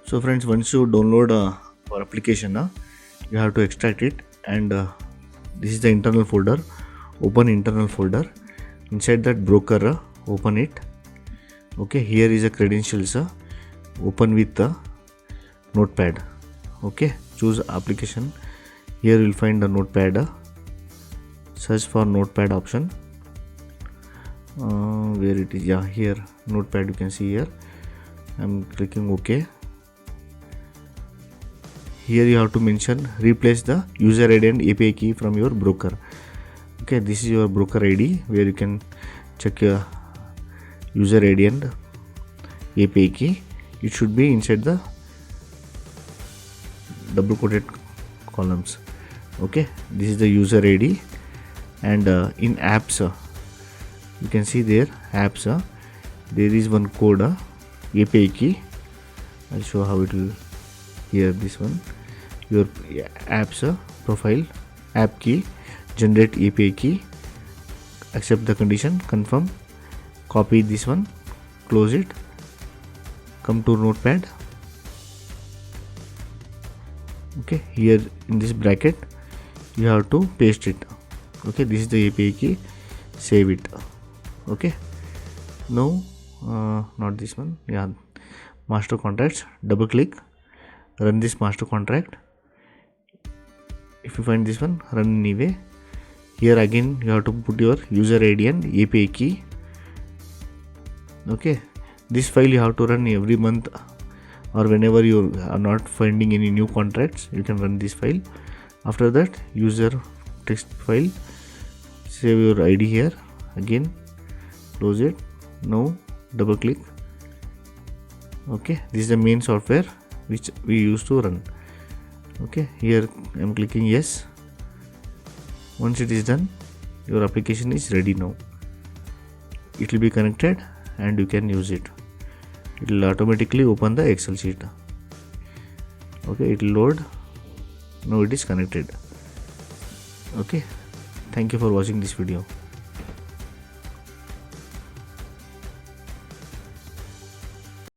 So friends, once you download our application, you have to extract it, and this is the internal folder. Open internal folder. Inside that broker, open it. Okay, here is a credentials. Open with the notepad. Okay, choose application. Here you will find the notepad. Search for notepad option. Where it is? Yeah, here notepad. You can see here. I'm clicking OK. Here you have to mention replace the user ID and API key from your broker. Okay, this is your broker ID where you can check your user ID and API key. It should be inside the double quoted columns. Okay, this is the user ID, and in apps you can see there apps there is one code API key. I'll show how it will. Here this one, your apps profile app key, generate API key, accept the condition, confirm, copy this one, close it, come to notepad. Okay, here in this bracket you have to paste it. Okay, this is the API key, save it. Okay, now not this one, yeah, master contracts, double click, run this master contract. If you find this one, run anyway. Here again you have to put your user ID and API key. Okay, this file you have to run every month, or whenever you are not finding any new contracts, you can run this file. After that, user text file, save your ID here, again close it. Now double click. Okay, this is the main software which we use to run. Okay, here I am clicking yes. Once it is done, your application is ready now. It will be connected and you can use it. It will automatically open the Excel sheet. Okay, it will load. Now it is connected. Okay, thank you for watching this video.